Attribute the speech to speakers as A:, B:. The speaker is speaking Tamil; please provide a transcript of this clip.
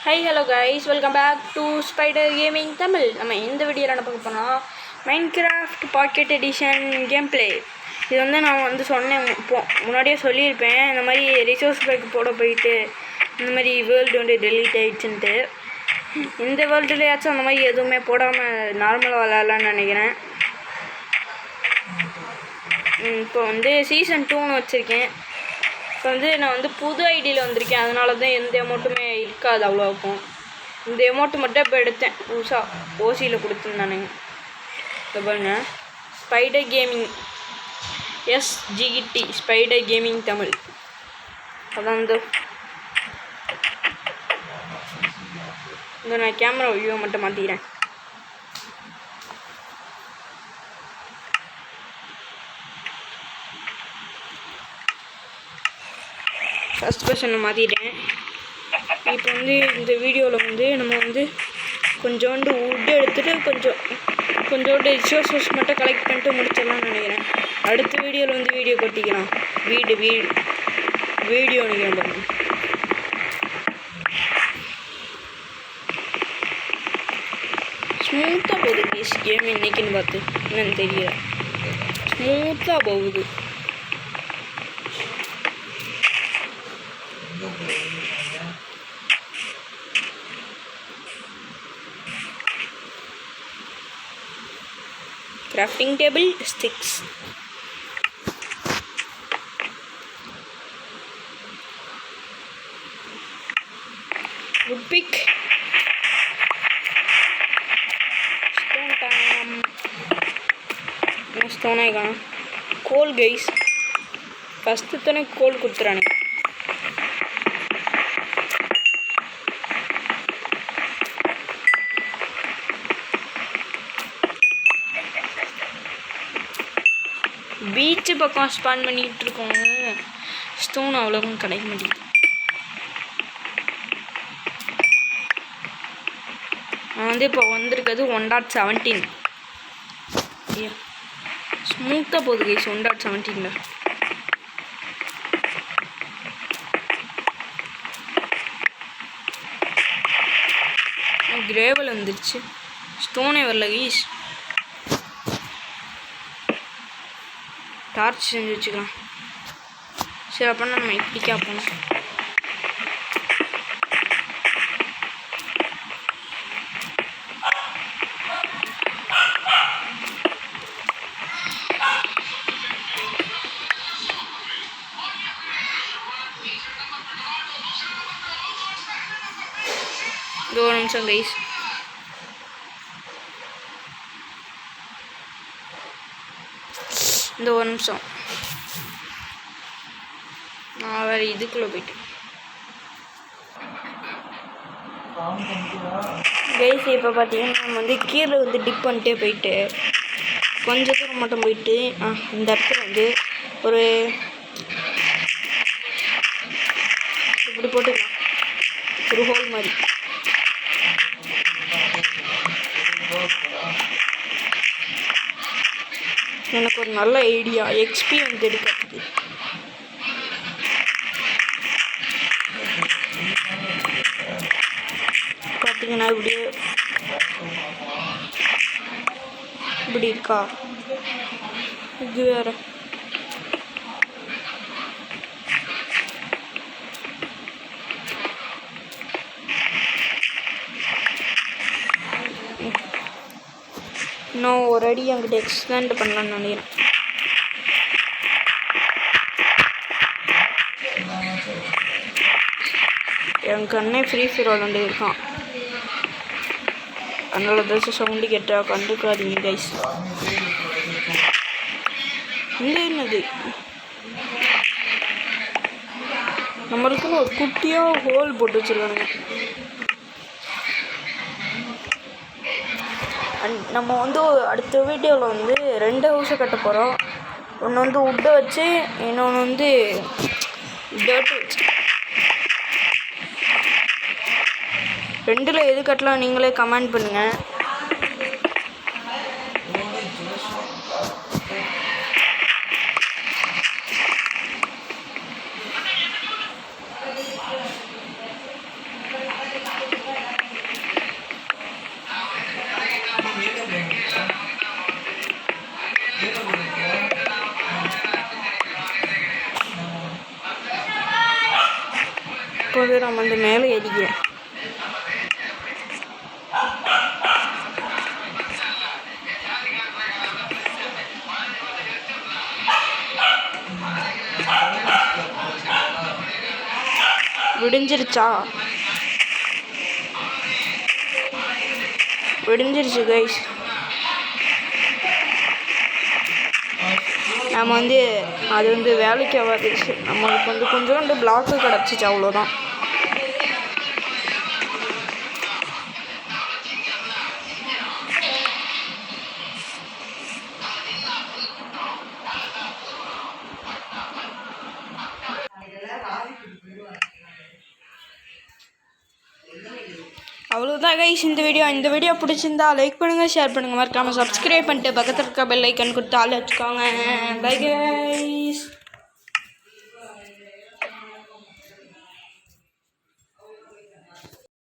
A: Hi, hello guys, welcome back to Spider Gaming Tamil. நம்ம இந்த வீடியோவில் என்ன பார்க்க போனால் Minecraft pocket edition game play. இது வந்து நான் சொன்னேன், முன்னாடியே சொல்லியிருப்பேன், இந்த மாதிரி ரிசோர்ஸ் பேக் போட போயிட்டு இந்த மாதிரி வேர்ல்டு வந்து டெலீட் ஆகிடுச்சுன்ட்டு. இந்த வேர்ல்டுலையாச்சும் அந்த மாதிரி எதுவுமே போடாமல் நார்மலாக விளாட்லான்னு நினைக்கிறேன். இப்போ வந்து சீசன் 2ன்னு வச்சுருக்கேன். இப்போ வந்து நான் புது ஐடியில் வந்திருக்கேன், அதனால தான் எந்த அமௌண்ட்டுமே இருக்காது அவ்வளோக்கும். இந்த அமௌண்ட்டு மட்டும் இப்போ எடுத்தேன், புதுசாக ஓசியில் கொடுத்துருந்தானுங்க. இப்போ பாருங்க, spider gaming SGT spider gaming Tamil. அதான் இந்த நான் கேமரா வியூவை மட்டும் மாற்றிக்கிறேன். ஃபஸ்ட் பர்சனை மாற்றிட்டேன். இப்போ இந்த வீடியோவில் நம்ம கொஞ்சோண்டு வுட் எடுத்துகிட்டு கொஞ்சோண்டு ரிசோர்ஸஸ் மட்டும் கலெக்ட் பண்ணிட்டு முடிச்சிடலாம்னு நினைக்கிறேன். அடுத்த வீடியோவில் வீடியோ கொட்டிக்கலாம். வீடியோ நினைக்கிறேன் பாருங்க. ஸ்மூத்தாக போகுது கேம் இன்னைக்குன்னு பார்த்து என்னன்னு தெரியல, ஸ்மூத்தாக போகுது. Crafting table, sticks. Wood pick. Stone time. No stone आएगा. Coal guys. First तो ने coal कुतराने. பீச்சு பக்கம் ஸ்பான் பண்ணிகிட்டு இருக்கோம். ஸ்டோன் அவ்வளோவும் கிடைக்க மாட்டேங்குது. நான் இப்போ வந்திருக்கிறது 1.17. ஸ்மூத்தாக போகுது கைஸ் 1.17. கிரேவல் வந்துருச்சு, ஸ்டோனே வரல கைஸ். டார்ச் செஞ்சு வச்சுக்கலாம். சரி, அப்படின்னா நம்ம இப்படி கேட்போம். ஒரு நிமிஷம் கைஸ். இந்த ஒரு நிமிஷம் நான் வேறு இதுக்குள்ளே போயிட்டு கைஸ். இப்போ பார்த்தீங்கன்னா நம்ம கீழே டிப் பண்ணிட்டே போயிட்டு கொஞ்சம் தூரம் மட்டும் போயிட்டு இந்த இடத்துல ஒரு இப்படி போட்டுக்கலாம், ஒரு ஹோல் மாதிரி. எனக்கு ஒரு நல்ல ஐடியா, எக்ஸ்பி எடுக்கிறதுக்கு. பார்த்தீங்கன்னா இப்படி இருக்கா, இது வேற. இன்னும் ஒரு அடி அங்கிட்ட எக்ஸ்டெண்ட் பண்ணலான்னு நினைக்கிறேன். என் கண்ணே ஃப்ரீ ஃபயர் விளாண்டு இருக்கான், அதனால ஏதாச்சும் சவுண்டு கேட்டால் கண்டுக்காதீங்க கைஸ். என்னது நம்மளுக்குன்னு ஒரு குட்டியாக ஹோல் போட்டு வச்சுருக்கானுங்க. நம்ம அடுத்த வீடியோவில் 2 ஹவுஸை கட்ட போகிறோம். ஒன்று வுட்டை வச்சு, இன்னொன்று டர்ட்டு வச்சு. 2ல் எது கட்டலாம் நீங்களே கமெண்ட் பண்ணுங்கள். இப்போது நம்ம வந்து மேலே ஏறிக்கிறோம். விடிஞ்சிருச்சா? விடிஞ்சிருச்சு கைஸ். நம்ம வந்து அது வந்து வேலைக்கு ஆகாது. நம்மளுக்கு வந்து கொஞ்சோண்டு பிளாக்கு கிடச்சிச்சு, அவ்வளோதான். அவ்வளோதான் கைஸ் இந்த வீடியோ பிடிச்சிருந்தா லைக் பண்ணுங்கள், ஷேர் பண்ணுங்கள், மறக்காமல் சப்ஸ்கிரைப் பண்ணிட்டு பக்கத்தில் இருக்க பெல் ஐக்கன் கொடுத்து ஆள் வச்சுக்கோங்க. Bye guys.